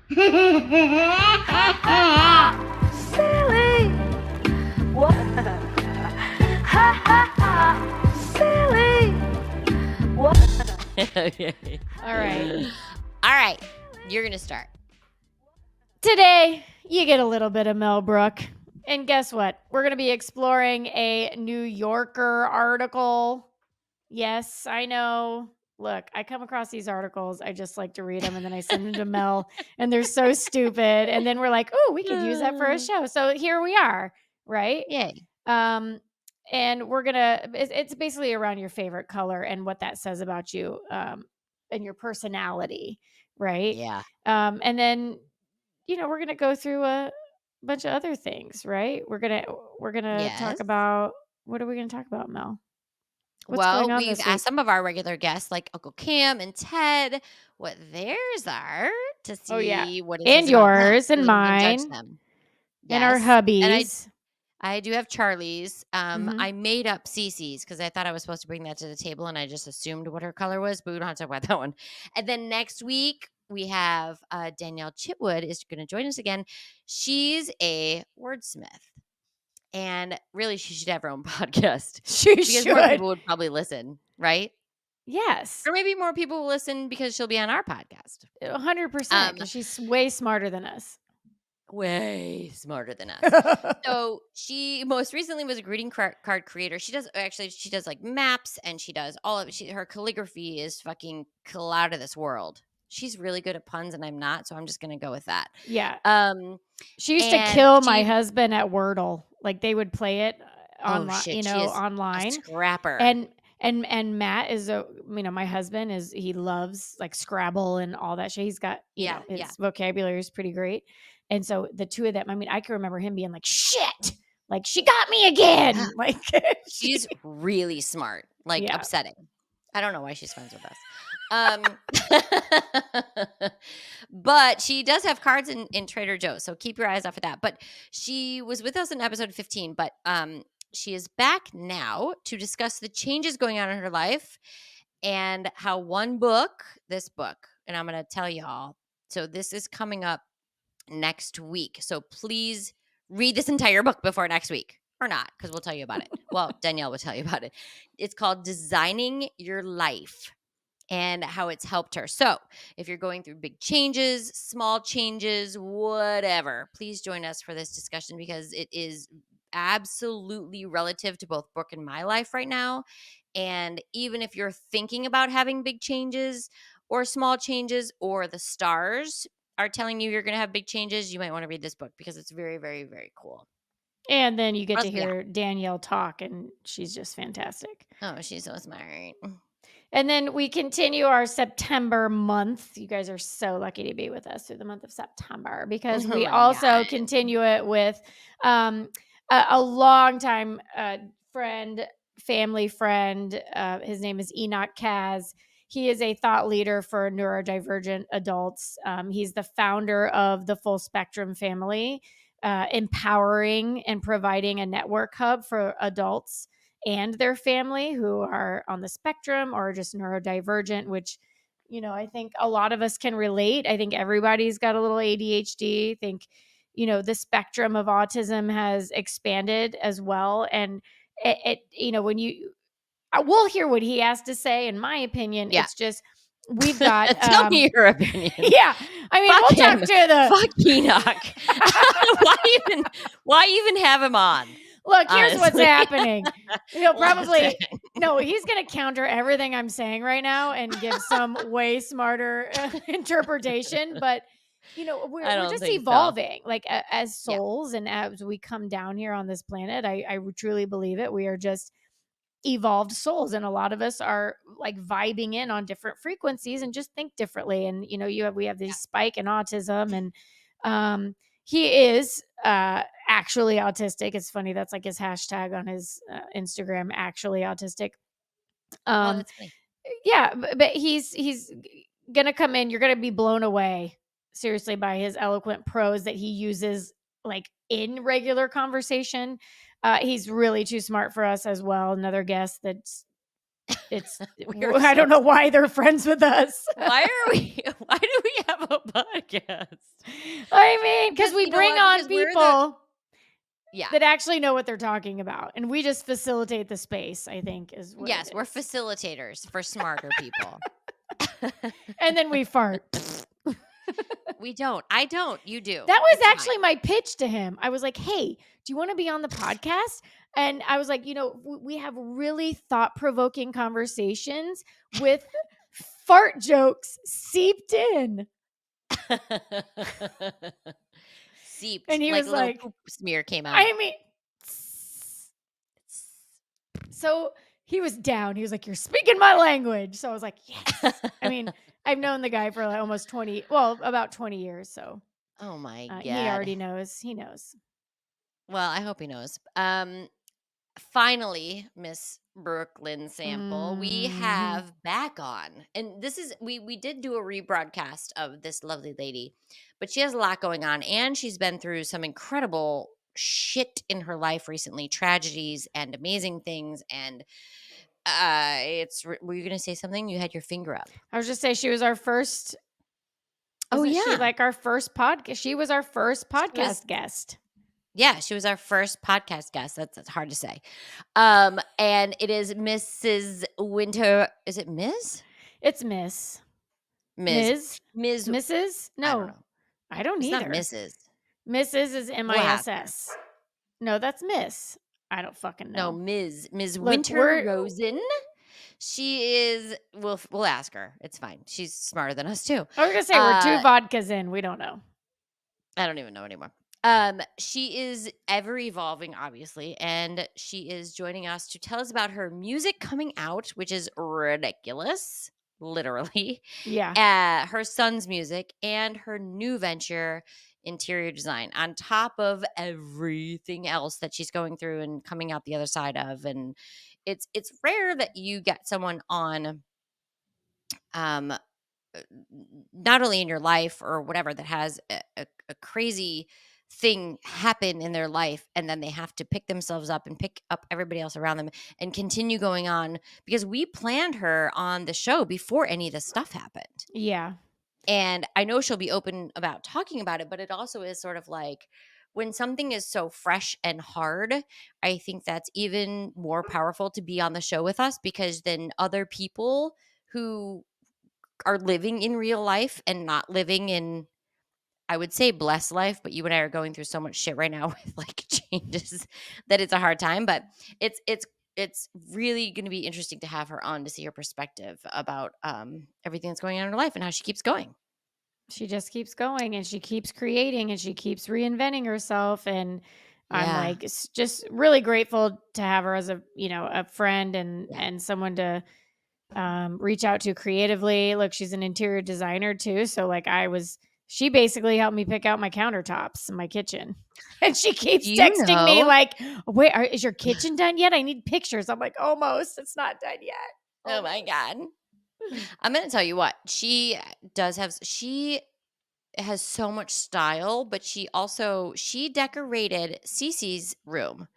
Silly. What? Ha ha ha. Silly. What? Okay. All right. All right. You're going to start. Today, you get a little bit of Mel Brooke. And guess what? We're going to be exploring a New Yorker article. Yes, I know. Look, I come across these articles. I just like to read them and then I send them to Mel and they're so stupid. And then we're like, oh, we could use that for a show. So here we are, right? Yay. And we're going to, it's basically around your favorite color and what that says about you and your personality, right? Yeah. And then, we're going to go through a bunch of other things, right? We're going to talk Yes. about, what are we going to talk about, Mel? What's Well, going on we've this week? asked some of our regular guests, like Uncle Cam and Ted, what theirs are to see Oh, yeah. what it And says about them, yours so and that we can judge mine them. and our Yes. hubbies. And I do have Charlie's. Mhm. I made up Cece's because I thought I was supposed to bring that to the table, and I just assumed what her color was, but we don't have to talk about that one. And then next week we have Danielle Chitwood is going to join us again. She's a wordsmith. And really, she should have her own podcast. She Because more people would probably listen, right? Yes. Or maybe more people will listen because she'll be on our podcast. 100%. Because she's way smarter than us. Way smarter than us. So she most recently was a greeting card creator. She does like maps and she does all of it. Her calligraphy is fucking out of this world. She's really good at puns and I'm not, so I'm just gonna go with that. Yeah. She used to kill my husband at Wordle. Like they would play it online, online. A scrapper. And Matt is my husband he loves like Scrabble and all that shit. He's got his vocabulary is pretty great. And so the two of them, I can remember him being like, shit, like she got me again. Yeah. Like she's really smart, like upsetting. I don't know why she's friends with us. But she does have cards in Trader Joe's, so keep your eyes out for that. But she was with us in episode 15, but she is back now to discuss the changes going on in her life and how this book, and I'm going to tell y'all, so this is coming up next week. So please read this entire book before next week. Or not, because we'll tell you about it. Well, Danielle will tell you about it. It's called Designing Your Life and how it's helped her. So if you're going through big changes, small changes, whatever, please join us for this discussion because it is absolutely relative to both Brooke and my life right now. And even if you're thinking about having big changes or small changes, or the stars are telling you you're going to have big changes, you might want to read this book because it's very, very, very cool. And then you get to hear Danielle talk, and she's just fantastic. Oh, she's so smart. And then we continue our September month. You guys are so lucky to be with us through the month of September because we also continue it with a longtime family friend. His name is Enoch Kaz. He is a thought leader for neurodivergent adults. He's the founder of the Full Spectrum Family, empowering and providing a network hub for adults and their family who are on the spectrum or just neurodivergent, which, I think a lot of us can relate. I think everybody's got a little ADHD. I think, the spectrum of autism has expanded as well. And we'll hear what he has to say. In my opinion, it's just, we've got. Tell me your opinion. Yeah. We'll talk to the. Fuck Enoch. Why even have him on? Look, here's what's happening. He'll probably, he's going to counter everything I'm saying right now and give some way smarter interpretation. But, we're just evolving like as souls. And as we come down here on this planet, I truly believe it. We are just evolved souls. And a lot of us are like vibing in on different frequencies and just think differently. And, we have this spike in autism and, he is actually autistic. It's funny. That's like his hashtag on his Instagram, actually autistic. That's funny. Yeah, but he's going to come in. You're going to be blown away, seriously, by his eloquent prose that he uses like in regular conversation. He's really too smart for us as well. Another guest I don't know why they're friends with us. Why do we have of a podcast. I mean, because we you know bring what? on Because we're the- people Yeah. that actually know what they're talking about, and we just facilitate the space, I think, is what Yes, it we're is. facilitators for smarter people. And then we fart. We don't. I don't. You do. That was It's fine. actually my pitch to him. I was like, hey, do you want to be on the podcast? And I was like, we have really thought-provoking conversations with fart jokes seeped in. Seeped. And he like was a little like, poop smear came out. I mean, so he was down. He was like, you're speaking my language. So I was like, yes. I mean, I've known the guy for like almost about 20 years. So Oh my God. he already knows. He knows. Well, I hope he knows. Finally, Miss Brooklyn Sample, we have back on. And this is we did do a rebroadcast of this lovely lady, but she has a lot going on, and she's been through some incredible shit in her life recently, tragedies and amazing things. And were you gonna say something? You had your finger up. I was just saying she was our first. Oh, Isn't she yeah. like our first podcast? She was our first podcast guest. Yeah, she was our first podcast guest. That's hard to say. And it is Mrs. Winter. Is it Ms.? It's Miss. Ms. Mrs. I No, don't know. I don't It's either. not Mrs. Mrs. is We'll ask her. MISS. No, that's Miss. I don't fucking No, know. Ms. Look, Winter Rosen. She is. We'll ask her. It's fine. She's smarter than us too. I was gonna say we're 2 vodkas in. We don't know. I don't even know anymore. She is ever evolving, obviously, and she is joining us to tell us about her music coming out, which is ridiculous, literally. Yeah. Her son's music and her new venture, interior design, on top of everything else that she's going through and coming out the other side of. And it's rare that you get someone on, not only in your life or whatever, that has a crazy thing happen in their life, and then they have to pick themselves up and pick up everybody else around them and continue going on, because we planned her on the show before any of this stuff happened. Yeah. And I know she'll be open about talking about it, but it also is sort of like, when something is so fresh and hard, I think that's even more powerful to be on the show with us, because then other people who are living in real life and not living in, I would say, blessed life, but you and I are going through so much shit right now with like changes that it's a hard time. But it's really going to be interesting to have her on to see her perspective about everything that's going on in her life and how she keeps going. She just keeps going, and she keeps creating, and she keeps reinventing herself. And I'm Yeah. like, just really grateful to have her as a friend and someone to reach out to creatively. Look, she's an interior designer too. So like she basically helped me pick out my countertops in my kitchen. And she keeps texting me like, wait, is your kitchen done yet? I need pictures. I'm like, almost. It's not done yet. Oh my God. I'm going to tell you what, she has so much style, but she decorated Cece's room.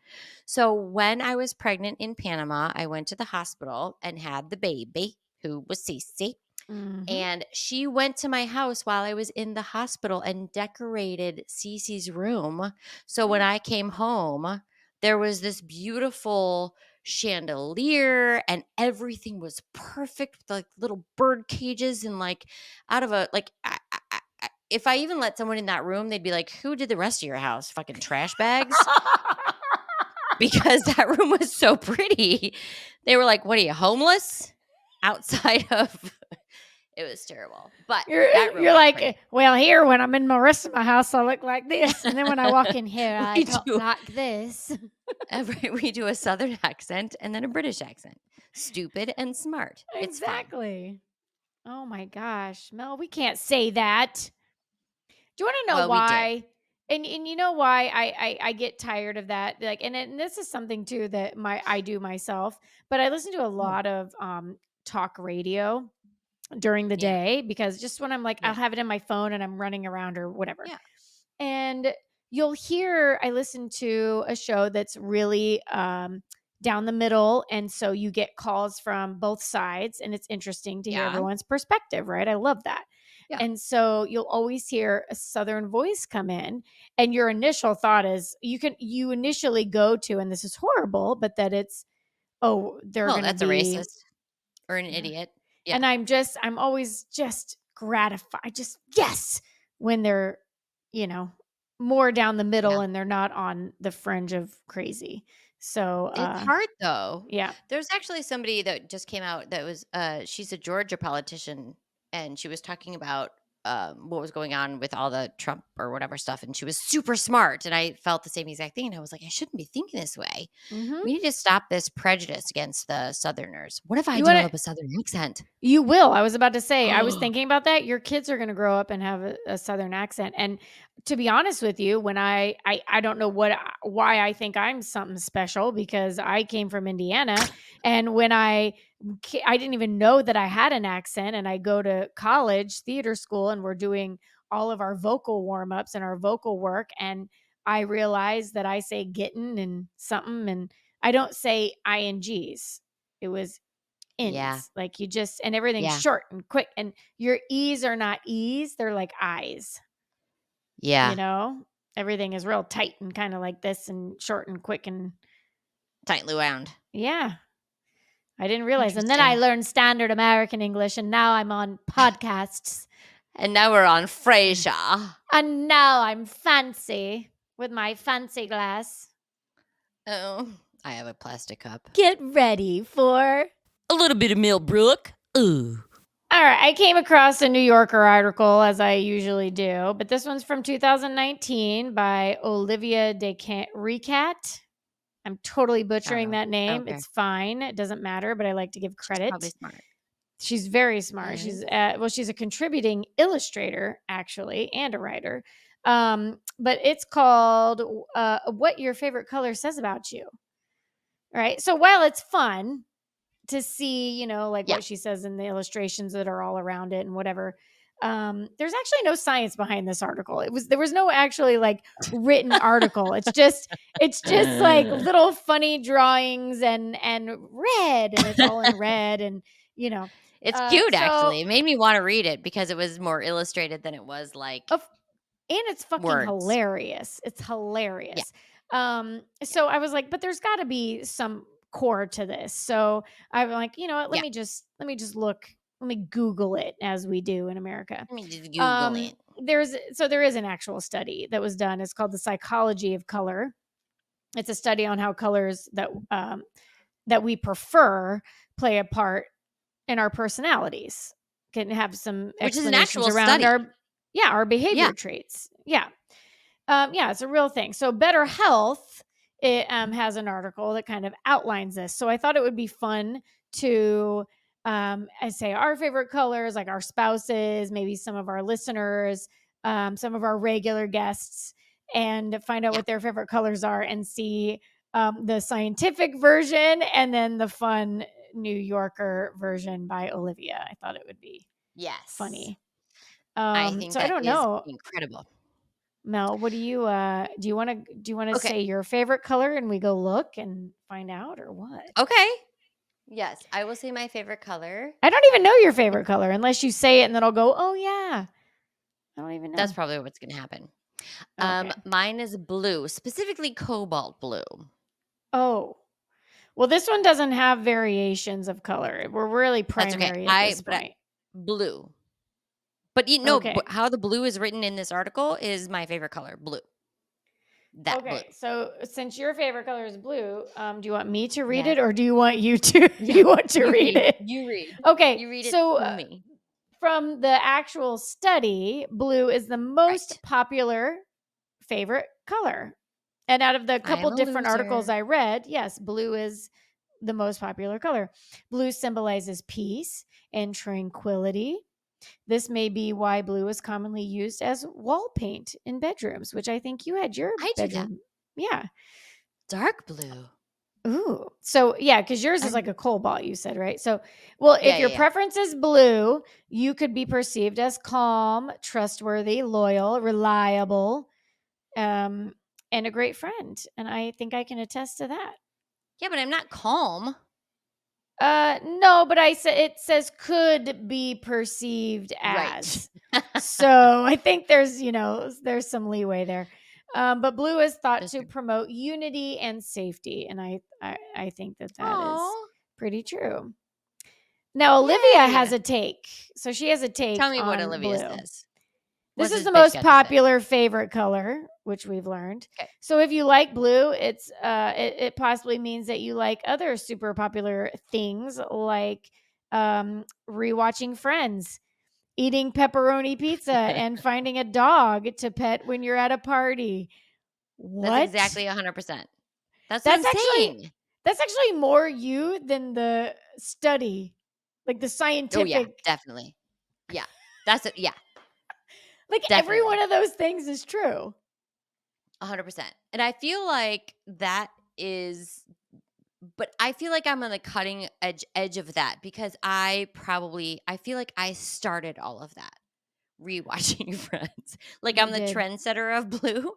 So when I was pregnant in Panama, I went to the hospital and had the baby, who was Cece. Mm-hmm. And she went to my house while I was in the hospital and decorated Cece's room. So when I came home, there was this beautiful chandelier and everything was perfect with like little bird cages and like out of a like if I even let someone in that room, they'd be like, who did the rest of your house? Fucking trash bags? Because that room was so pretty. They were like, what are you, homeless? Outside of it was terrible. But you're like, pretty. Well, here when I'm in the rest of my house, I look like this. And then when I walk in here, I talk like this. We do a Southern accent and then a British accent. Stupid and smart. Exactly. Oh my gosh. Mel, we can't say that. Do you want to know why? And you know why I get tired of that? Like, and this is something too that I do myself, but I listen to a lot of talk radio during the day, because just when I'm like, I'll have it in my phone and I'm running around or whatever. Yeah. And you'll hear, I listen to a show that's really down the middle. And so you get calls from both sides, and it's interesting to hear everyone's perspective, right? I love that. Yeah. And so you'll always hear a Southern voice come in, and your initial thought is you initially go to, and this is horrible, but that it's, oh, they're Well, going to that's a be, racist or an yeah. idiot. Yeah. And I'm always just gratified. Just, yes, when they're, more down the middle Yeah. and they're not on the fringe of crazy. So, It's hard though. yeah. There's actually somebody that just came out that was she's a Georgia politician, and she was talking about what was going on with all the Trump or whatever stuff, and she was super smart, and I felt the same exact thing, and I was like, I shouldn't be thinking this way. Mhm. We need to stop this prejudice against the Southerners. What if I You wanna develop a Southern accent? You will. I was about to say, I was thinking about that. Your kids are going to grow up and have a Southern accent. And to be honest with you, when I don't know why I think I'm something special, because I came from Indiana, and when I didn't even know that I had an accent, and I go to college theater school, and we're doing all of our vocal warm-ups and our vocal work, and I realized that I say getting and something, and I don't say ings. It was Yeah. ins, like you just, and everything's Yeah. short and quick, and your e's are not e's, they're like eyes. Yeah. Everything is real tight and kind of like this and short and quick, and Tightly wound. yeah, I didn't realize. And then I Interesting. learned standard American English, and now I'm on podcasts, And now we're on Frasier. and now I'm fancy with my fancy glass. Oh, I have a plastic cup. Get ready for A little bit of Mel Brooke. Ooh. All right, I came across a New Yorker article, as I usually do, but this one's from 2019 by Olivia de Ricat. I'm totally butchering that name. Okay. It's fine. It doesn't matter, but I like to give credit. Probably smart. She's very smart. Yes. She's a contributing illustrator, actually, and a writer. But it's called What Your Favorite Color Says About You. All right. So while it's fun to see, like Yeah. what she says in the illustrations that are all around it and whatever, there's actually no science behind this article. There was no actually like written article. It's just like little funny drawings and red, and it's all in red, and It's cute, so, actually. It made me want to read it because it was more illustrated than it was like and it's fucking words. hilarious. It's hilarious. So I was like, but there's got to be some core to this. So I'm like, you know what? Let me just look. Let me Google it, as we do in America. Let me just Google it. There is an actual study that was done. It's called The Psychology of Color. It's a study on how colors that we prefer play a part in our personalities. Can have some Which is an explanations actual around study. our behavior traits. Yeah. It's a real thing. So Better Health, it has an article that kind of outlines this. So I thought it would be fun to I say our favorite colors, like our spouses, maybe some of our listeners, some of our regular guests, and find out what their favorite colors are, and see the scientific version and then the fun New Yorker version by Olivia. I thought it would be funny. I think so that I don't is know. incredible. Mel, what do you want to say your favorite color, and we go look and find out, or what? Okay. Yes, I will say my favorite color. I don't even know your favorite color unless you say it, and then I'll go, oh yeah. I don't even know. That's probably what's going to happen. Okay. Mine is blue, specifically cobalt blue. Oh. Well, this one doesn't have variations of color. We're really primary at this point. Blue. But how the blue is written in this article is my favorite color, blue. Blue. So since your favorite color is blue, do you want me to read it, or do you want you to read it? You read. Okay. You read it to me. From the actual study, blue is the most popular favorite color. And out of the couple different articles I read, yes, blue is the most popular color. Blue symbolizes peace and tranquility. This may be why blue is commonly used as wall paint in bedrooms, which I think you had your bedroom. Yeah. Dark blue. Ooh. So, yeah, because yours is like a cobalt, you said, right? So, well, if your preference is blue, you could be perceived as calm, trustworthy, loyal, reliable, and a great friend. And I think I can attest to that. Yeah, but I'm not calm. No, but it says could be perceived Right. as. So I think there's some leeway there. But blue is thought That's to true. promote unity and safety, and I think that is Aw. pretty true. Now Olivia has Yay. a take, so she has a take Tell me what on Olivia blue. says. This What's is this the bitch most got to say? popular favorite color, which we've learned. Okay. So if you like blue, it possibly means that you like other super popular things like rewatching Friends, eating pepperoni pizza, and finding a dog to pet when you're at a party. What? That's exactly 100%. That's what That's I'm actually saying. that's actually more you than the study, like the Oh yeah, scientific. definitely. Yeah. That's it. Yeah, Like every definitely. one of those things is true. 100%. And I feel like that is, but I feel like I'm on the cutting edge of that because I feel like I started all of that rewatching Friends. Like I'm You the did. trendsetter of blue.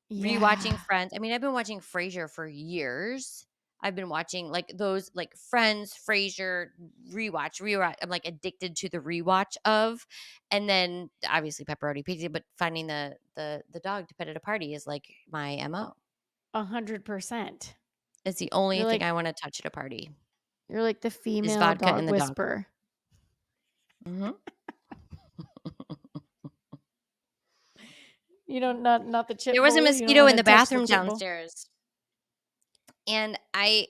Yeah. Rewatching Friends. I mean, I've been watching Frasier for years. I've been watching like those like Friends, Frasier, rewatch. I'm like addicted to the rewatch of, and then obviously pepperoni pizza. But finding the dog to pet at a party is like my mo. 100%. It's the only You're thing like I want to touch at a party you're like the is female vodka dog and the dog. whisperer. hmm You don't not the chip There was a bowl. You don't mosquito in wanna the touch the bathroom chip bowl? downstairs. And I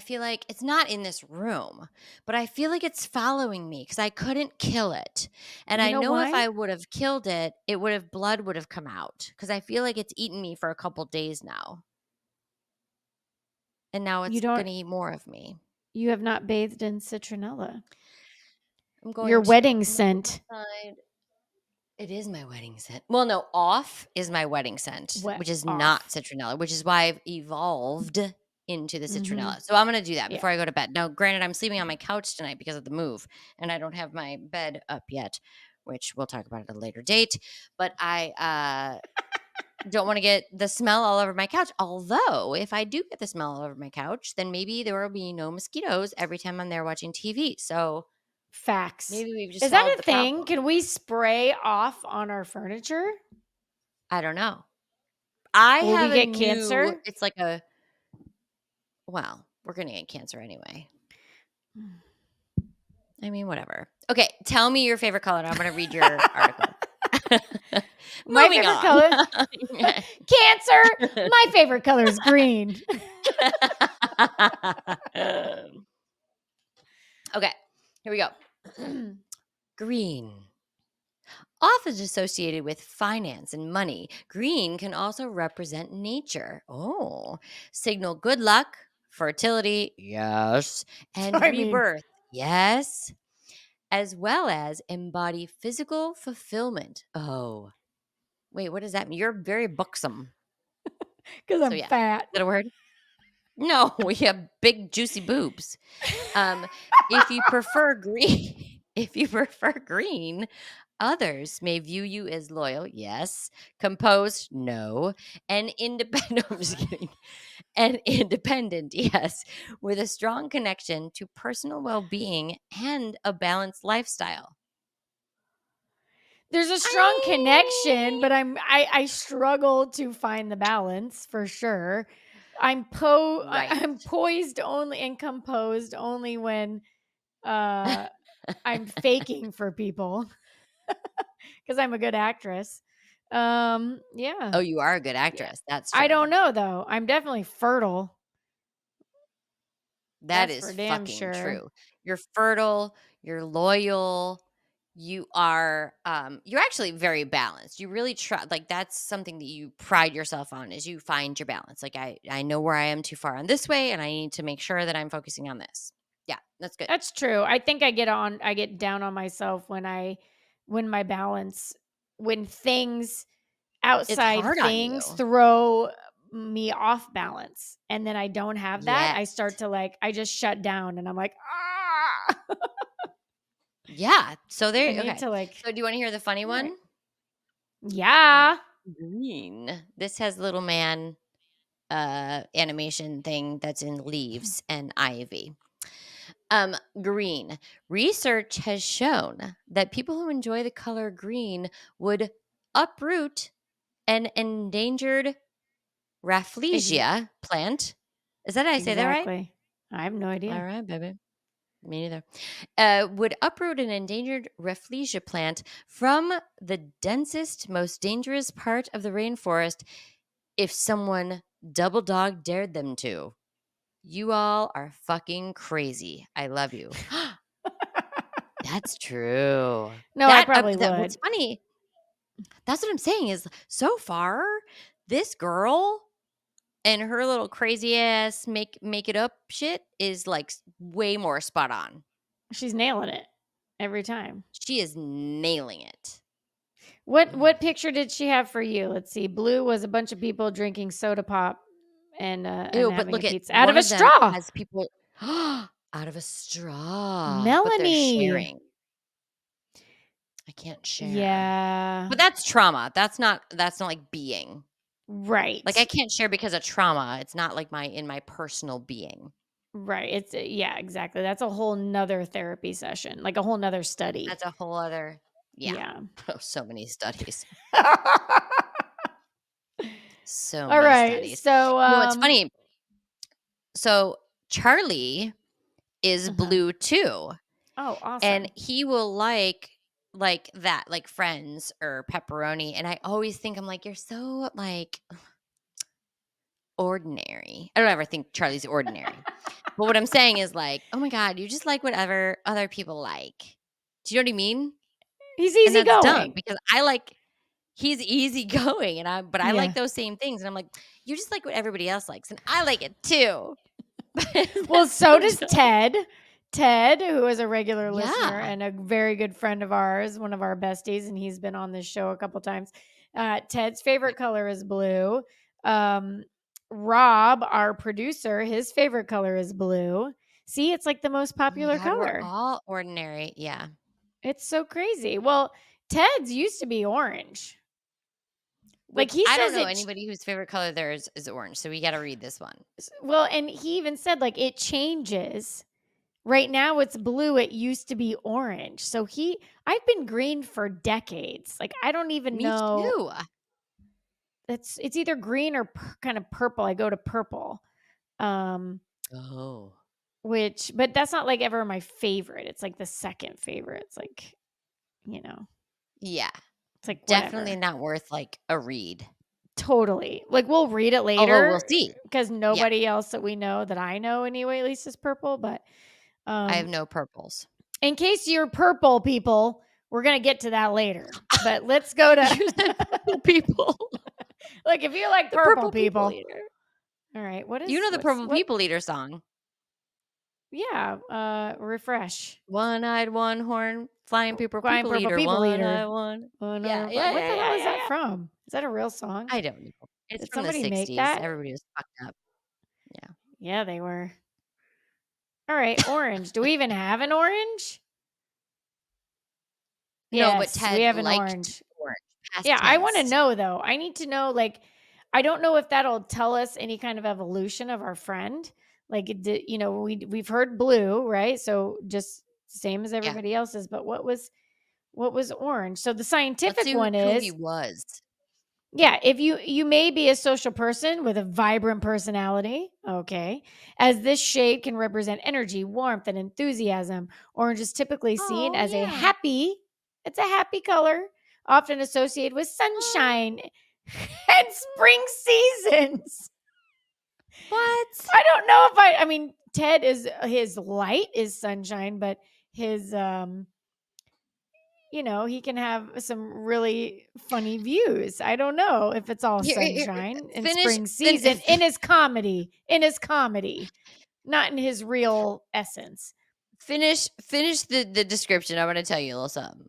feel like it's not in this room, but I feel like it's following me because I couldn't kill it. And You I know know if why? I would have killed it, blood would have come out because I feel like it's eaten me for a couple days now. And now You it's don't going to eat more of me. you have not bathed in citronella. I'm going Your to. wedding I'm gonna go scent. outside. It is my wedding scent. Well, no, off is my wedding scent, which is not Off. citronella, which is why I've evolved into the Mhm. citronella. So I'm going to do that Yeah. before I go to bed. Now, granted, I'm sleeping on my couch tonight because of the move, and I don't have my bed up yet, which we'll talk about at a later date. But I don't want to get the smell all over my couch. Although, if I do get the smell all over my couch, then maybe there will be no mosquitoes every time I'm there watching TV. So Facts. maybe we've just Is that solved a the thing? problem. Can we spray off on our furniture? I don't know. I Will we have a get new. cancer? It's like a. Well, we're gonna get cancer anyway. I mean, whatever. Okay, tell me your favorite color. I'm gonna read your article. My Moving favorite on. color? Cancer. My favorite color is green. Okay, here we go. Green. Often associated with finance and money, green can also represent nature. Oh, signal good luck, fertility, yes, and I mean- rebirth, yes, as well as embody physical fulfillment. Oh, wait, what does that mean? You're very buxom. Because I'm fat. Is that a word? No, we have big juicy boobs. If you prefer green, others may view you as loyal, yes, composed, no, and independent. I'm just kidding. And independent, yes, with a strong connection to personal well-being and a balanced lifestyle. There's a strong connection, but I struggle to find the balance for sure. I'm poised only and composed only when I'm faking for people because I'm a good actress. Yeah. Oh, you are a good actress. That's true. I don't know though. I'm definitely fertile. That That's is for damn fucking sure. true. You're fertile, you're loyal, you're actually very balanced. You really try, like that's something that you pride yourself on is you find your balance. Like I know where I am too far on this way and I need to make sure that I'm focusing on this. Yeah, that's good. That's true. I think I get down on myself when things outside hard on you. things throw me off balance, and then I don't have that. I Yes. start to I just shut down and I'm like, ah. Yeah. So there I need okay. to So do you want to hear the funny one? Yeah. Green. This has little man animation thing that's in leaves and ivy. Green. Research has shown that people who enjoy the color green would uproot an endangered rafflesia plant. Is that how I say that right? Exactly. I have no All idea. right, baby. Me neither. Would uproot an endangered rafflesia plant from the densest, most dangerous part of the rainforest if someone double dog dared them to. You all are fucking crazy. I love you. That's true. No, I probably What's would. funny, that's what I'm saying is so far, this girl and her little crazy ass make it up shit is like way more spot on. She's nailing it every time. She is nailing it. What picture did she have for you? Let's see. Blue was a bunch of people drinking soda pop and Ew, but having look a at pizza out of one a of them straw. has people out of a straw, but they're Melanie. sharing. I can't share. Yeah. But that's trauma. That's not like being. Right. Like I can't share because of trauma. It's not like in my personal being. Right. It's yeah, exactly. That's a whole nother therapy session, like a whole nother study. That's a whole other Yeah. Oh, so many studies. So All many right. studies. So You know what's funny? So Charlie is blue too. Oh, awesome. And he will like that, like Friends or Pepperoni. And I always think, I'm like, you're so like ordinary. I don't ever think Charlie's ordinary. But what I'm saying is like, oh my God, you just like whatever other people like. Do you know what I mean? He's And easy that's dumb going. because he's easygoing and I like those same things. And I'm like, you just like what everybody else likes. And I like it too. Well, so does Ted. Ted, who is a regular listener Yeah. and a very good friend of ours, one of our besties, and he's been on this show a couple times. Ted's favorite color is blue. Rob, our producer, his favorite color is blue. See, it's like the most Oh my popular God, color. we're all ordinary. Yeah. It's so crazy. Well, Ted's used to be orange. Like he I says, don't know anybody whose favorite color there is orange. So we got to read this one. Well, and he even said like it changes. Right now it's blue. It used to be orange. So I've been green for decades. Like I don't even know. Me too. It's either green or kind of purple. I go to purple. Oh. But that's not like ever my favorite. It's like the second favorite. It's like, Yeah. It's like definitely whatever. not worth like a read. Totally. Like we'll read it later. Although we'll see. Because nobody else that we know that I know anyway, at least is purple. But I have no purples. In case you're purple people, we're gonna get to that later. But let's go to purple people. Like if you like purple people. All right. What is you know the Purple People Eater song? Yeah. Refresh. One-eyed, one-horn, flying people eater. One-eyed, one. Yeah. What the hell is that from? Is that a real song? I don't know. It's Did from the somebody 60s. make that? Everybody was fucked up. Yeah. Yeah, they were. All right, orange. Do we even have an orange? No, but Ted we have an liked orange. Past Yeah, I tense. want to know though. I need to know. Like, I don't know if that'll tell us any kind of evolution of our friend. Like, we've heard blue, right? So just same as everybody else's. But what was orange? So the scientific one is who he was. Yeah, if you may be a social person with a vibrant personality, okay, as this shade can represent energy, warmth, and enthusiasm. Orange is typically seen as a happy color, often associated with sunshine and spring seasons. What? I don't know if I mean, Ted his light is sunshine, but his he can have some really funny views. I don't know if it's all sunshine and spring season in his comedy, not in his real essence. Finish the description. I want to tell you a little something.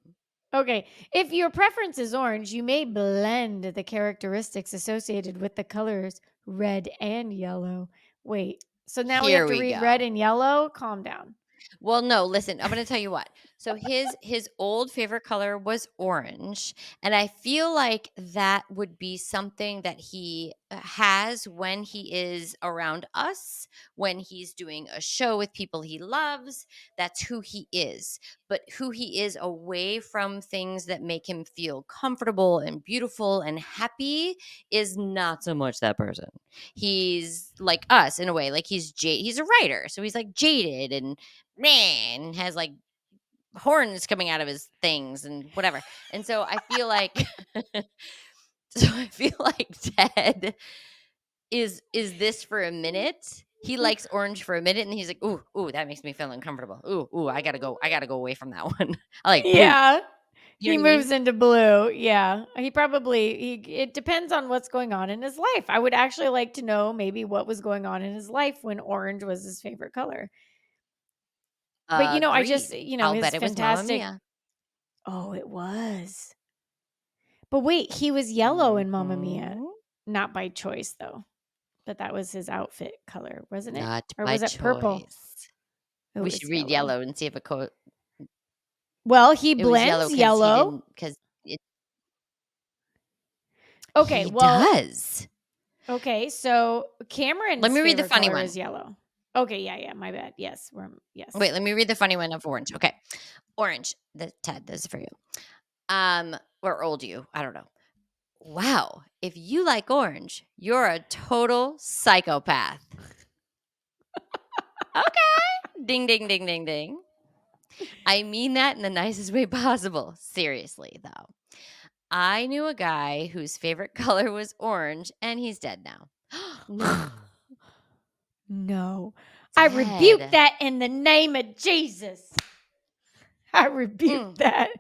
Okay. If your preference is orange, you may blend the characteristics associated with the colors red and yellow. Wait. So now we have to read red and yellow? Calm down. Well, no, listen, I'm going to tell you what. So his old favorite color was orange, and I feel like that would be something that he has when he is around us, when he's doing a show with people he loves. That's who he is. But who he is away from things that make him feel comfortable and beautiful and happy is not so much that person. He's like us in a way, like he's a writer, so he's like jaded and man has like horns coming out of his things and whatever. And so I feel like Ted is this for a minute. He likes orange for a minute and he's like, ooh, that makes me feel uncomfortable. Ooh, I gotta go away from that one. I like blue. Yeah. You He know what I mean? moves into blue. Yeah. It depends on what's going on in his life. I would actually like to know maybe what was going on in his life when orange was his favorite color. But I just, Agreed. I'll his bet it was Mamma fantastic. Mia. Oh, it was. But wait, he was yellow in Mamma Mia. Mhm. Not by choice though. But that was his outfit color, wasn't it? Not Or by was it purple? choice. It We was should read yellow and see if Well, he it was yellow blends because he yellow. didn't because it Okay, he well, does. okay, so Cameron's Let me read the favorite funny color one. is yellow. Okay, yeah, my bad. Yes, yes. Wait, let me read the funny one of orange. Okay. Orange. Ted, this is for you. Or old you. I don't know. Wow. If you like orange, you're a total psychopath. Okay. Ding, ding, ding, ding, ding. I mean that in the nicest way possible. Seriously, though. I knew a guy whose favorite color was orange, and he's dead now. No. No. I rebuke Ted. that in the name of Jesus. I rebuke that.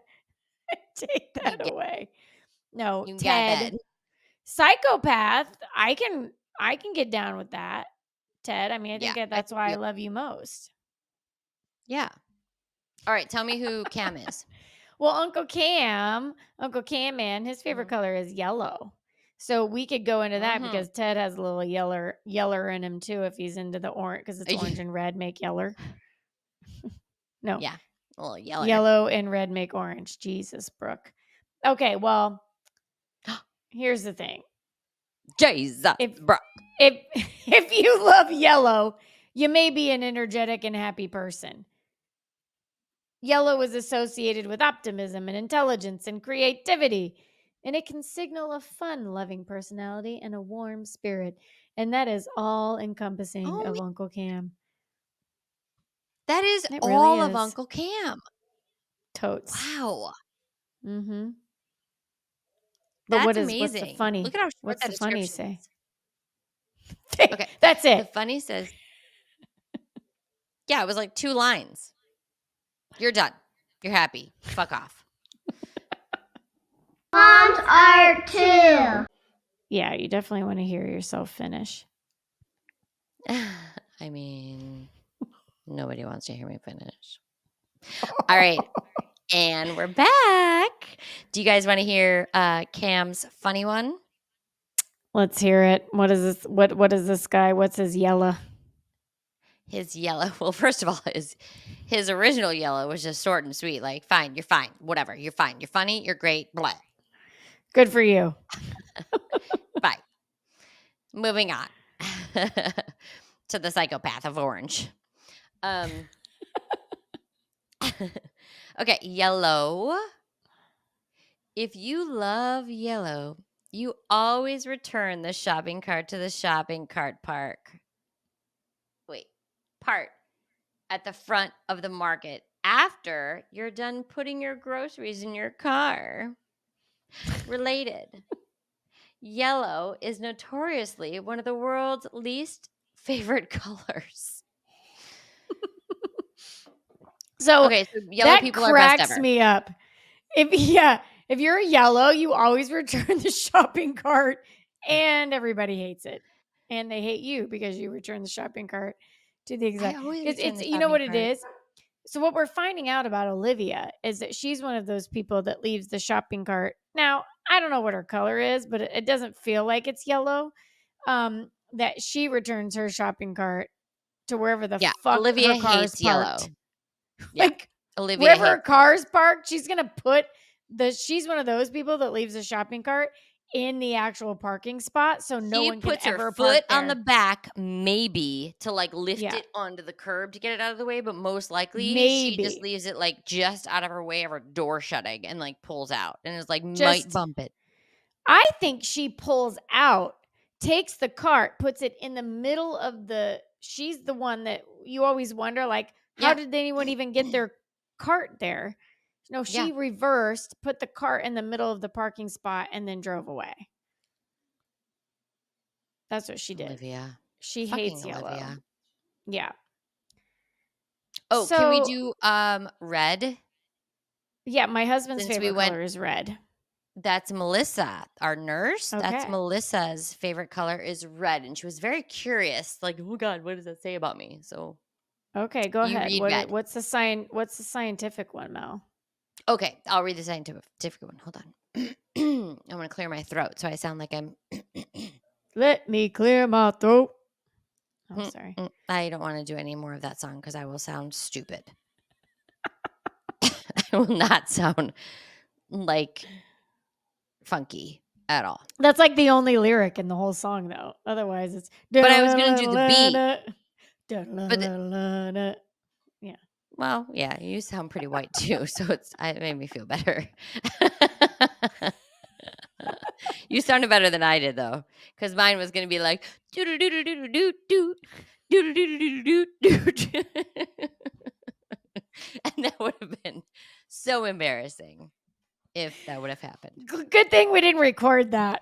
Take that You away. No, got Ted. that. Psychopath. I can get down with that. Ted. I mean, I think Yeah. that's why I love you most. Yeah. All right. Tell me who Cam is. Well, Uncle Cam, man, his favorite color is yellow. So we could go into that because Ted has a little yeller in him too if he's into the orange because it's orange and red make yeller. No. Yeah. A little yeller. Yellow and red make orange. Jesus, Brooke. Okay, well, here's the thing. Jesus, Brooke. If you love yellow, you may be an energetic and happy person. Yellow is associated with optimism and intelligence and creativity, and it can signal a fun-loving personality and a warm spirit. And that is all encompassing of Uncle Cam. That is It all really of is. Uncle Cam. Totes. Wow. Mm-hmm. That's But amazing. what's the funny? Look at how short What's that the funny description say? is. Okay. That's The it. funny says, yeah, it was like 2 lines. You're done. You're happy. Fuck off. Moms are too. Yeah, you definitely want to hear yourself finish. I mean, nobody wants to hear me finish. All right. And we're back. Do you guys want to hear Cam's funny one? Let's hear it. What is this? What is this guy? What's his yellow? His yellow. Well, first of all, his original yellow was just short and sweet. Like, fine, you're fine. Whatever. You're fine. You're funny. You're great. Blah. Good for you. Bye. Moving on to the psychopath of orange. Okay, yellow. If you love yellow, you always return the shopping cart to the shopping cart part at the front of the market after you're done putting your groceries in your car. Related. Yellow is notoriously one of the world's least favorite colors. So yellow that people are best ever. me up. If you're a yellow, you always return the shopping cart, and everybody hates it, and they hate you because you return the shopping cart to the exact. I always It's return the you know what shopping it cart. is. So what we're finding out about Olivia is that she's one of those people that leaves the shopping cart. Now I don't know what her color is, but it doesn't feel like it's yellow. That she returns her shopping cart to wherever the fuck Olivia her car's hates yellow. parked. Yeah. Like Olivia wherever her hates car's parked, she's going to put she's one of those people that leaves a shopping cart in the actual parking spot so no She one can puts her ever foot park on the there. back, maybe to like lift Yeah. it onto the curb to get it out of the way, but most likely she just Maybe. leaves it like just out of her way of her door shutting and like pulls out and is like might Just bump it. I think she pulls out, takes the cart, puts it in the middle of she's the one that you always wonder, like, how Yeah. did anyone even get their cart there? No, she Yeah. reversed, put the cart in the middle of the parking spot, and then drove away. That's what she did. Olivia. She Fucking hates yellow. Olivia. Yeah. Oh, can we So, do red? yeah, my husband's Since we favorite went color is red. That's Melissa, our nurse. That's Okay. Melissa's favorite color is red. And she was very curious, like, oh God, what does that say about me? So Okay, go you ahead. read red. What's the scientific one, Mel? Okay, I'll read the scientific one. Hold on. I want to clear my throat so I sound like I'm Let me clear my throat. Oh, sorry. I don't want to do any more of that song because I will sound stupid. I will not sound like funky at all. That's like the only lyric in the whole song, though. Otherwise, it's. But I was gonna do the beat. Yeah. Well, yeah, you sound pretty white too, so it made me feel better. You sounded better than I did though, because mine was gonna be like doo doo doo doo doo doo doo doo doo doo doo doo doo, and that would have been so embarrassing if that would have happened. Good thing we didn't record that.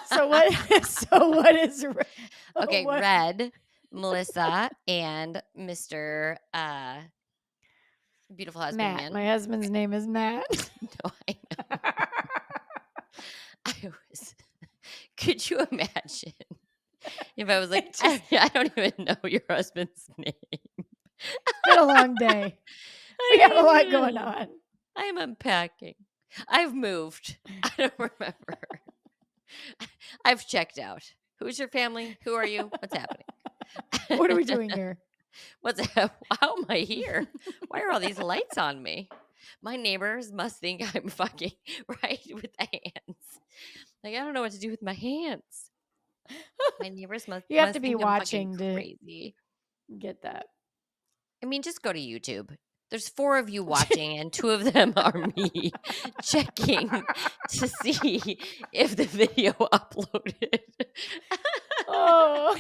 So what? So what is red? Okay, What? red, Melissa, and Mr. Beautiful husband Matt. man. My husband's name is Matt. No, I know. Could you imagine if I was like, I don't even know your husband's name? It's been a long day. We have a lot going on. I'm unpacking. I've moved. I don't remember. I've checked out. Who's your family? Who are you? What's happening? What are we doing here? How am I here? Why are all these lights on me? My neighbors must think I'm fucking right with the hands. Like, I don't know what to do with my hands. My neighbors must. You have to be think I'm watching fucking to crazy. get that. I mean, just go to YouTube. There's 4 of you watching, and 2 of them are me checking to see if the video uploaded. Oh,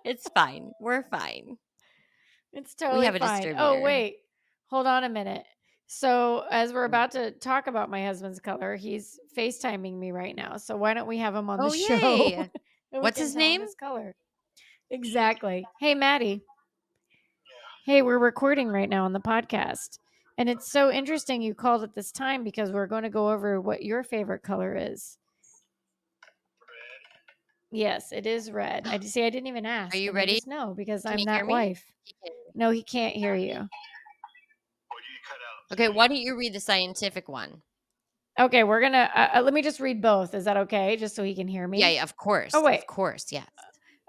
It's fine. We're fine. it's totally have a fine. distributor. Oh, wait. Hold on a minute. So, as we're about to talk about my husband's color, he's FaceTiming me right now. So, why don't we have him on the show? Yay. And we What's can his tell him name? his color. Exactly. Hey, Maddie. Hey, we're recording right now on the podcast. And it's so interesting you called at this time because we're going to go over what your favorite color is. Yes, it is red. I didn't even ask. Are you and I ready? just know because Can I'm you that hear me? wife. No, he can't hear you. Okay, why don't you read the scientific one? Okay, we're gonna let me just read both. Is that okay? Just so he can hear me. Yeah, of course. Oh, wait. Of course, yes.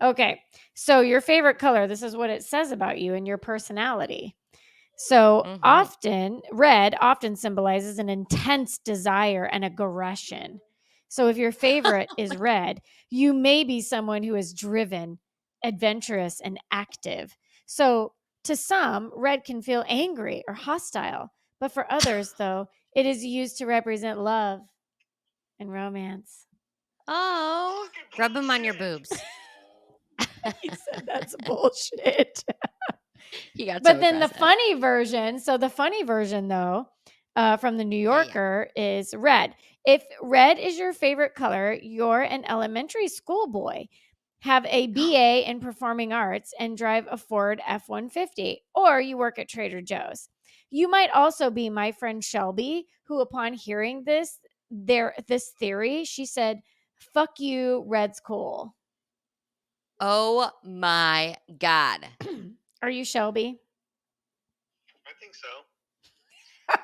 Okay. So your favorite color, this is what it says about you and your personality. So often, red often symbolizes an intense desire and aggression. So if your favorite is red, you may be someone who is driven, adventurous, and active. So to some, red can feel angry or hostile. But for others, though, it is used to represent love and romance. Oh, rub them on your boobs. He said that's bullshit. But then the funny version, though, from the New Yorker is red. If red is your favorite color, you're an elementary school boy, have a BA in performing arts, and drive a Ford F-150, or you work at Trader Joe's. You might also be my friend Shelby, who upon hearing this theory, she said, "Fuck you, red's cool." Oh my God. Are you Shelby? I think so.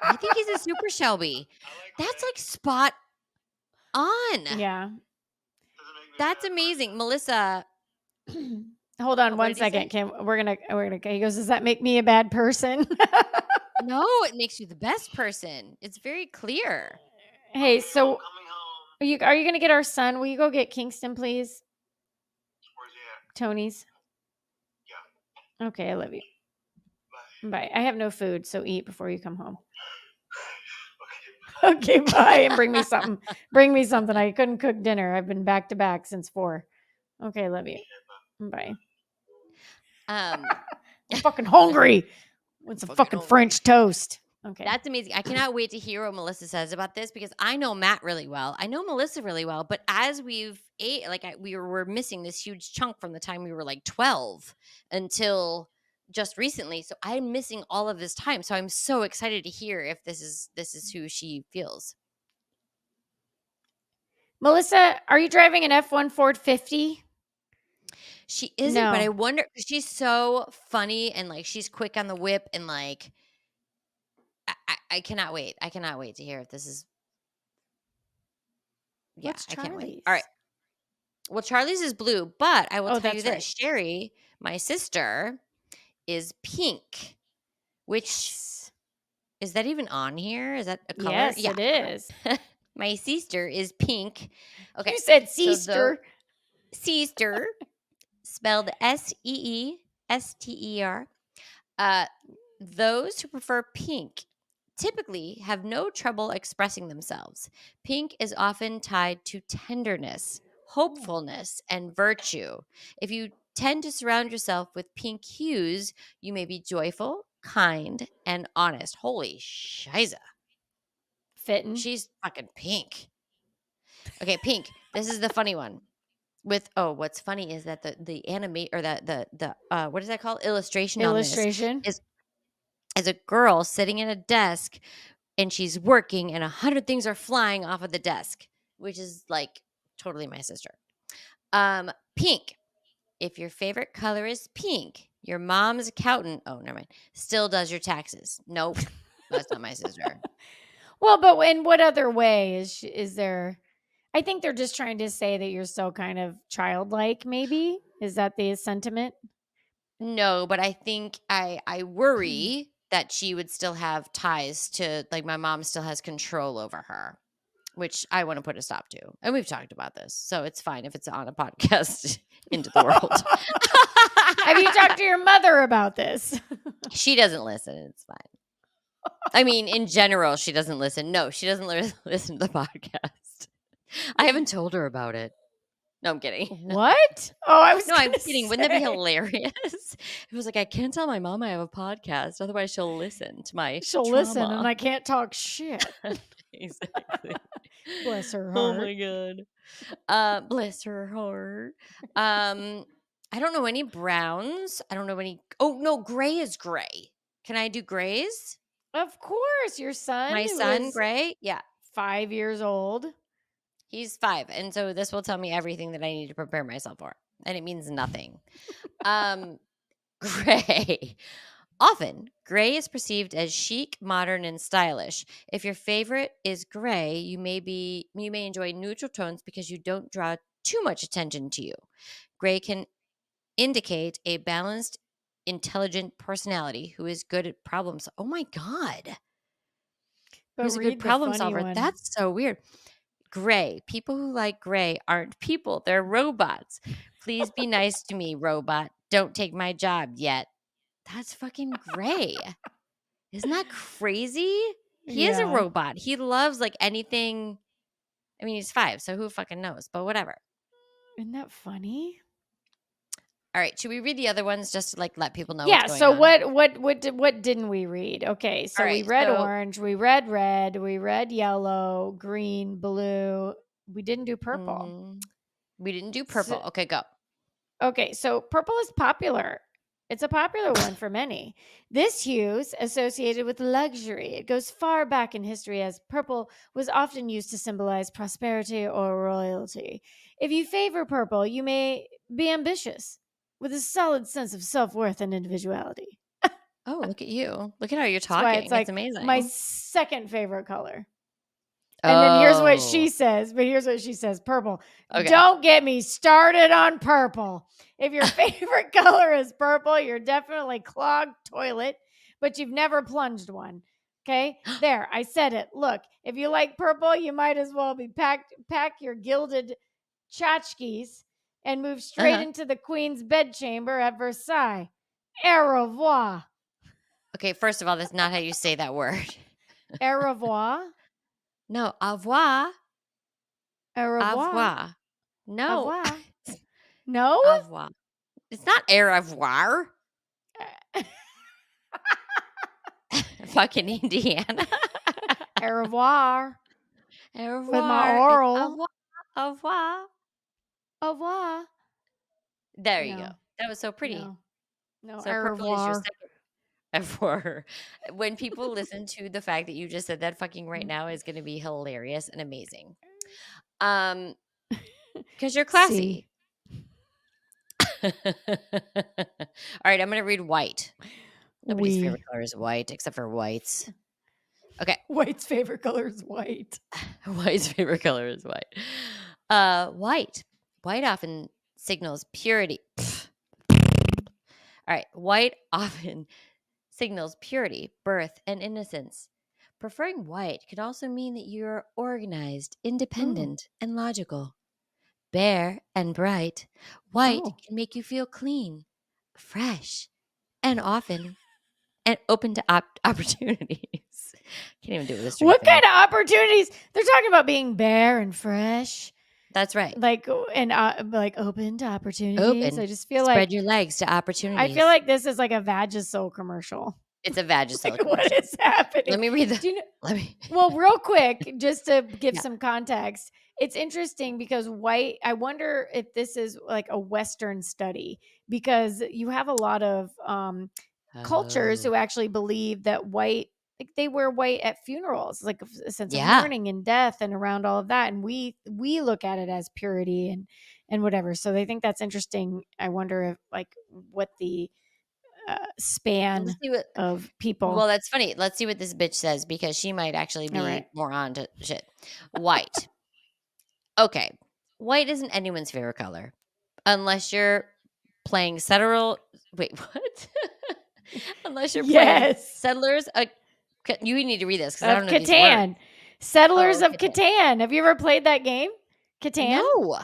I think he's a super Shelby. That's like spot on. Yeah. That's amazing. Melissa. Hold on one second. He goes, does that make me a bad person? No, it makes you the best person. It's very clear. Hey, so Coming home. are you going to get our son? Will you go get Kingston, please? Where's he at? Tony's. Yeah. Okay, I love you. Bye. Bye. I have no food, so eat before you come home. Okay. Okay, bye. And bring me something. Bring me something. I couldn't cook dinner. I've been back to back since 4. Okay, love you. Bye. Um, I'm fucking hungry. Want some fucking hungry. French toast. Okay. That's amazing. I cannot wait to hear what Melissa says about this because I know Matt really well. I know Melissa really well, but as we've ate, like we were missing this huge chunk from the time we were like 12 until just recently. So I'm missing all of this time. So I'm so excited to hear if this is who she feels. Melissa, are you driving an F1 Ford 50? She isn't, No. but I wonder, she's so funny and like she's quick on the whip and like I cannot wait. I cannot wait to hear if this is. Yeah, What's I can't wait. Charlie's? All right. Well, Charlie's is blue, but I will Oh, tell you that's this. right. Sherry, my sister, is pink, which is that even on here? Is that a color? Yes, Yeah. it is. My sister is pink. Okay. You said So sister. sister, spelled Seester. Those who prefer pink typically have no trouble expressing themselves. Pink is often tied to tenderness, hopefulness, and virtue. If you tend to surround yourself with pink hues, you may be joyful, kind, and honest. Holy shiza. Fitting. She's fucking pink. Okay, pink. This is the funny one. What's funny is that the animate or the what is that called? Illustration on this is a girl sitting at a desk and she's working and 100 things are flying off of the desk, which is like totally my sister. Pink. If your favorite color is pink, your mom's accountant, never mind, still does your taxes. Nope. That's not my sister. Well, but in what other way is there? I think they're just trying to say that you're so kind of childlike, maybe. Is that the sentiment? No, but I think I worry that she would still have ties to, like, my mom still has control over her, which I want to put a stop to. And we've talked about this, so it's fine if it's on a podcast into the world. Have you talked to your mother about this? She doesn't listen. It's fine. I mean, in general, she doesn't listen. No, she doesn't listen to the podcast. I haven't told her about it. No, I'm kidding. What? Oh, I was No, I'm gonna kidding. Wouldn't that be say. hilarious? It was like, I can't tell my mom I have a podcast, otherwise she'll listen to my She'll trauma. listen, and I can't talk shit. Exactly. Bless her Oh heart. my god. Bless her heart. I don't know any browns. I don't know any. Oh no, gray is gray. Can I do grays? Of course, your son. My who son, is gray. Yeah, 5 years old. he's 5, and so this will tell me everything that I need to prepare myself for, and it means nothing. Gray. Often, gray is perceived as chic, modern, and stylish. If your favorite is gray, you may enjoy neutral tones because you don't draw too much attention to you. Gray can indicate a balanced, intelligent personality who is good at problems. Oh my god. But Who's a read good the problem funny solver. one. That's so weird. Gray. People who like gray aren't people. They're robots. Please be nice to me, robot. Don't take my job yet. That's fucking gray. Isn't that crazy? He is a Yeah. robot. He loves like anything. I mean, he's 5, so who fucking knows? But whatever. Isn't that funny? All right, should we read the other ones just to like let people know Yeah. what's going So on? what didn't we read? Okay. So All we right, read so- orange. We read red. We read yellow, green, blue. We didn't do purple. Mhm. We didn't do purple. So- Okay, go. Okay, so purple is popular. It's a popular one for many. This hue is associated with luxury. It goes far back in history as purple was often used to symbolize prosperity or royalty. If you favor purple, you may be ambitious with a solid sense of self-worth and individuality. Oh, look at you. Look at how you're That's why talking. it's like amazing. my second favorite color. And then here's what she Oh, says. But here's what she says. Purple. Okay. Don't get me started on purple. If your favorite color is purple, you're definitely clogged toilet. but you've never plunged one. Okay, there, I said it. Look, if you like purple, you might as well pack your gilded tchotchkes and move straight into the queen's bedchamber at Versailles. Au revoir. Okay, first of all, that's not how you say that word. Au revoir. No, au revoir. Au Au revoir. revoir. No. Au revoir. No? Au revoir. It's not au revoir. Fucking Indiana. Au revoir. Au revoir. With my It's oral. Au revoir. Au revoir. Au revoir. There you No. go. That was so pretty. No, So au purple is your revoir. second. For when people listen to the fact that you just said that fucking right now is going to be hilarious and amazing. Because you're classy. All right, I'm going to read white. Nobody's favorite color is white except for whites. Okay. White's favorite color is white. White's favorite color is white. White. White often signals purity. All right. White often signals purity, birth, and innocence. Preferring white could also mean that you're organized, independent, and logical. Bare and bright, white can make you feel clean, fresh, and often and open to opportunities. Can't even do it with a straight What face. kind of opportunities? They're talking about being bare and fresh. That's right. Like open to opportunities. Open. I just feel Spread your legs to opportunities. I feel like this is like a Vagisil commercial. It's a Vagisil Like, commercial. what is happening? Let me read the. Do you know, Let me. well, real quick, just to give some context, it's interesting because white, I wonder if this is like a Western study, because you have a lot of cultures who actually believe that white, like they wear white at funerals, like a sense of mourning and death and around all of that. And we look at it as purity and whatever. So they think that's interesting. I wonder if like what the span of people. Well, that's funny. Let's see what this bitch says, because she might actually be more on to shit. White. Okay. White isn't anyone's favorite color unless you're playing Wait, what? Unless you're playing Settlers. You need to read this because I don't know these words. Settlers of Catan. Have you ever played that game? Catan? No.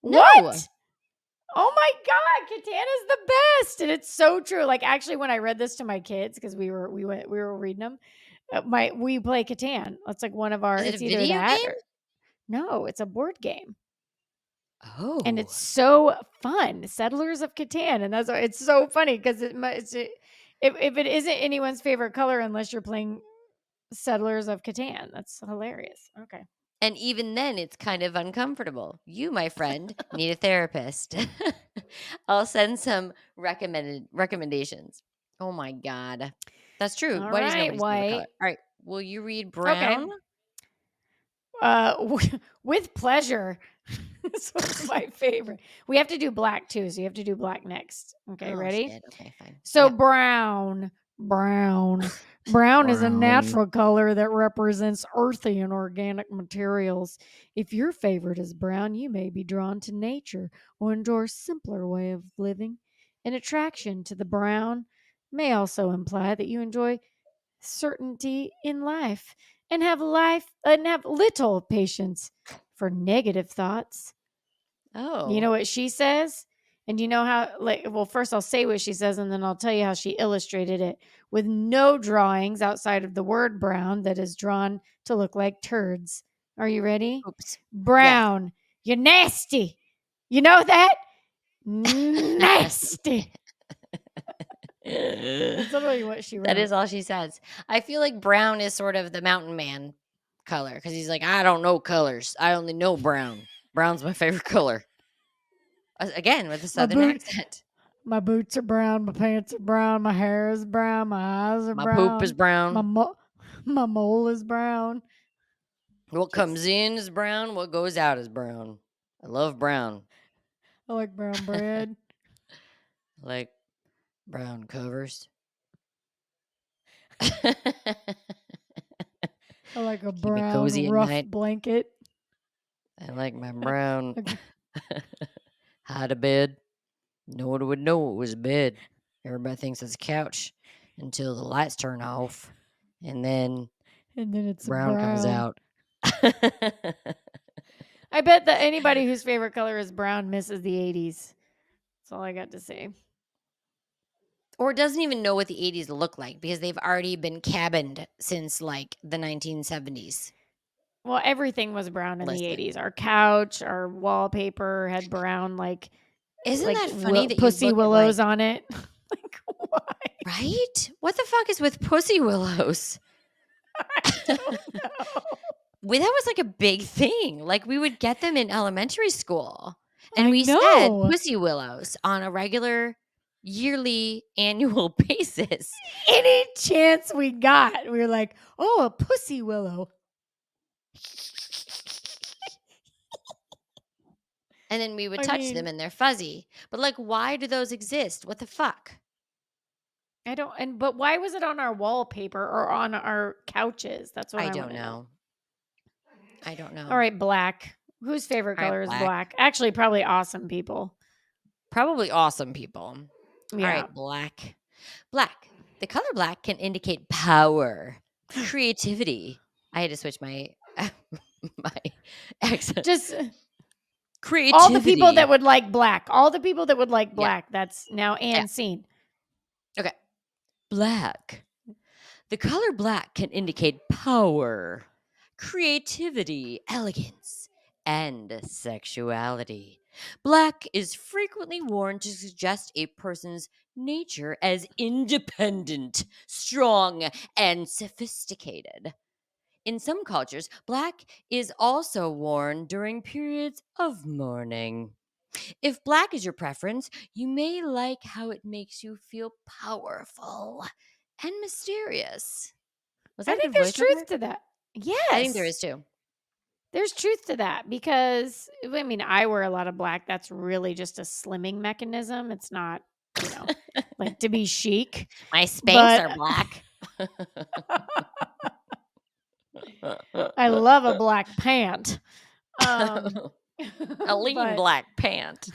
What? Oh my God, Catan is the best, and it's so true. Like actually, when I read this to my kids, because we were reading them, we play Catan. That's like one of our. Is it it's a either video that game? or no, it's a board game. Oh, and it's so fun. Settlers of Catan, and that's why it's so funny because if it isn't anyone's favorite color unless you're playing Settlers of Catan, that's hilarious. Okay. And even then, it's kind of uncomfortable. You, my friend, need a therapist. I'll send some recommendations. Oh my God. That's true. All White is right, nobody's favorite color. All right. Will you read brown? Okay. With pleasure. This was my favorite. We have to do black too, so you have to do black next. Okay, ready? Shit. Okay, fine. So brown is a natural color that represents earthy and organic materials. If your favorite is brown, you may be drawn to nature or enjoy a simpler way of living. An attraction to the brown may also imply that you enjoy certainty in life and have little patience for negative thoughts. Oh. You know what she says? And you know how, first I'll say what she says, and then I'll tell you how she illustrated it with no drawings outside of the word brown that is drawn to look like turds. Are you ready? Oops. Brown. Yes. You're nasty. You know that? Nasty. That's literally what she wrote. That is all she says. I feel like brown is sort of the mountain man color, because he's like, I don't know colors. I only know brown. Brown's my favorite color. Again, with a southern accent. My boots are brown. My pants are brown. My hair is brown. My eyes are brown. My poop is brown. My mole is brown. What comes in is brown. What goes out is brown. I love brown. I like brown bread. I like brown covers. I like a brown rough blanket. I like my brown hide a bed. No one would know it was a bed. Everybody thinks it's a couch. until the lights turn off, and then it's brown comes out. I bet that anybody whose favorite color is brown misses the 80s. That's all I got to say. Or doesn't even know what the 80s look like because they've already been cabined since like the 1970s. Well, everything was brown in Listen. the 80s. Our couch, our wallpaper had brown, like, Isn't that funny that pussy you look willows at, like, on it? Like, why? right? What the fuck is with pussy willows? I don't know. That was like a big thing. Like we would get them in elementary school, and I we said know. pussy willows on a regular, yearly, annual basis. Any chance we got, we were like, oh, a pussy willow. And then we would I touch mean- them and they're fuzzy. But like, why do those exist? What the fuck? I don't, but why was it on our wallpaper or on our couches? That's what I don't wanna know. I don't know. All right, black. Whose favorite All right, color is black. black? Actually, probably awesome people. Probably awesome people. Yeah. All right, black. Black. The color black can indicate power, creativity. I had to switch my my accent. Just Creativity. all the people that would like black. All the people that would like Yeah. black. That's now seen. Okay. Black. The color black can indicate power, creativity, elegance, and sexuality. Black is frequently worn to suggest a person's nature as independent, strong, and sophisticated. In some cultures, black is also worn during periods of mourning. If black is your preference, you may like how it makes you feel powerful and mysterious. Was that I a think good there's voiceover? truth to that. Yes. I think there is too. There's truth to that because, I mean, I wear a lot of black. That's really just a slimming mechanism. It's not, like to be chic. My Spanx But- are black. I love a black pant. A lean but black pant.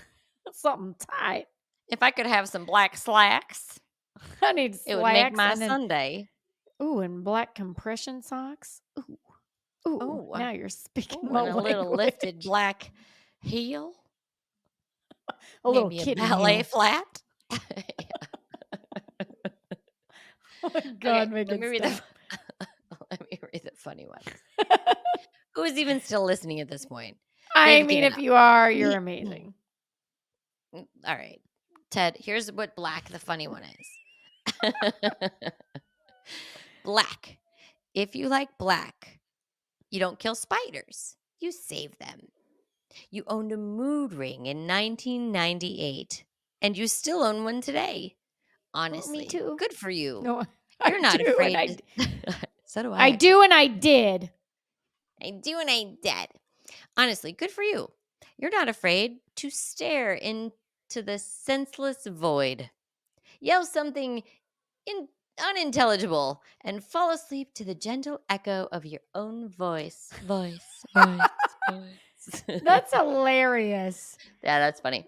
something tight. If I could have some black slacks, I need it would make slacks my and then- Sunday. Ooh, and black compression socks. Ooh. Ooh. Now you're speaking Ooh, my and a little language. lifted black heel. A little Maybe a kitten ballet heel. flat. Oh my God, Okay, make let me it read the stop. let me read the funny one. Who is even still listening at this point? I They've mean, given if up. you are, you're amazing. All right, Ted, here's what black the funny one is. Black. If you like black, you don't kill spiders. You save them. You owned a mood ring in 1998, and you still own one today. Honestly, too. good for you. No, You're not do, and afraid. So do I do, and I did. I do, and I did. Honestly, good for you. You're not afraid to stare into the senseless void. Yell something unintelligible and fall asleep to the gentle echo of your own voice. Voice. That's hilarious. Yeah, that's funny.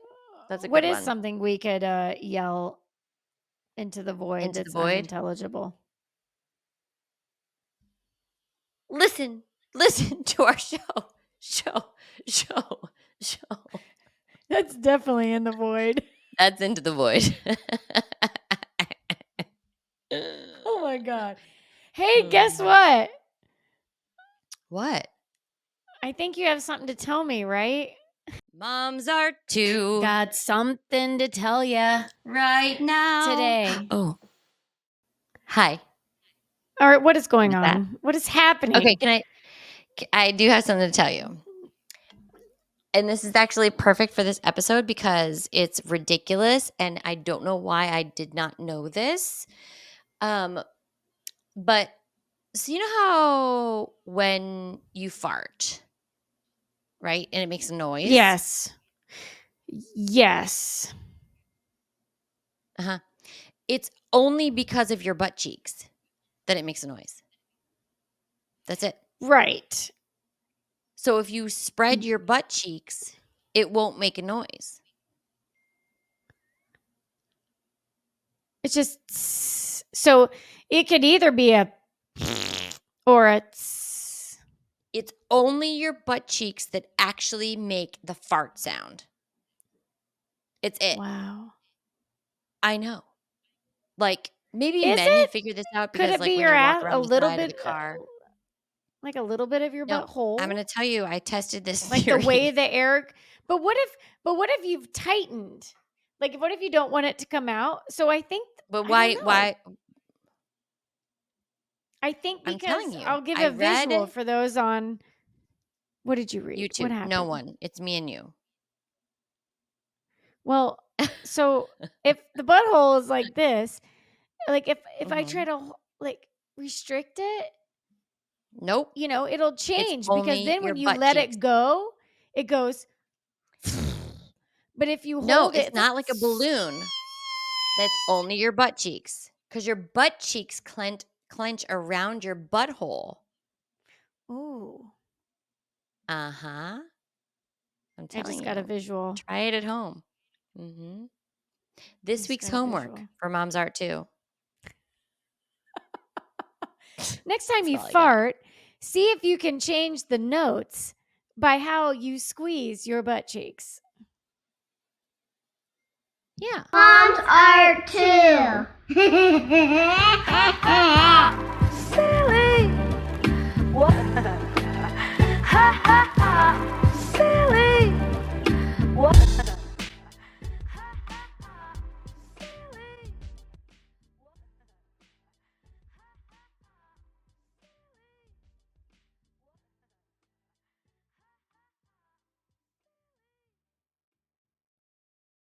That's a What good is one. something we could yell into the void Into the that's void? unintelligible? Listen to our show. That's definitely in the void. That's into the void. Oh my God. Hey, guess what? What? I think you have something to tell me, right? Moms are too. Got something to tell ya right now. Today. Oh. Hi. All right, what is going What's that? on? What is happening? Okay, I do have something to tell you. And this is actually perfect for this episode because it's ridiculous and I don't know why I did not know this. But so you know how when you fart, right? And it makes a noise? Yes. Yes. Uh-huh. It's only because of your butt cheeks that it makes a noise. That's it. Right. So if you spread your butt cheeks, it won't make a noise. It's just so it could either be a or a. It's only your butt cheeks that actually make the fart sound. It's it. Wow. I know. Like maybe Is men had it? figured this out Could because it like be when your you walk ass around a the little side of bit, the car. like a little bit of your No, butthole? I'm going to tell you, I tested this like theory. the way the air. But what if you've tightened? Like what if you don't want it to come out? So I think. But I don't know. why? I think I'm telling because you, I'll give I a visual read for those on. What did you read? What YouTube. happened? No one. It's me and you. Well, so if the butthole is like this, like if I try to like restrict it, Nope. It'll change because only then your when you butt let cheeks. it go, it goes. But if you hold No, it, it's not like a balloon. That's only your butt cheeks because your butt cheeks clench around your butthole. Ooh, Uh-huh. I'm I telling just you. got a visual. Try it at home. Mm-hmm. This Just week's got a homework visual. for Mom's Art too. Next time That's you all I got. fart, see if you can change the notes by how you squeeze your butt cheeks. Yeah. Mom's Art too.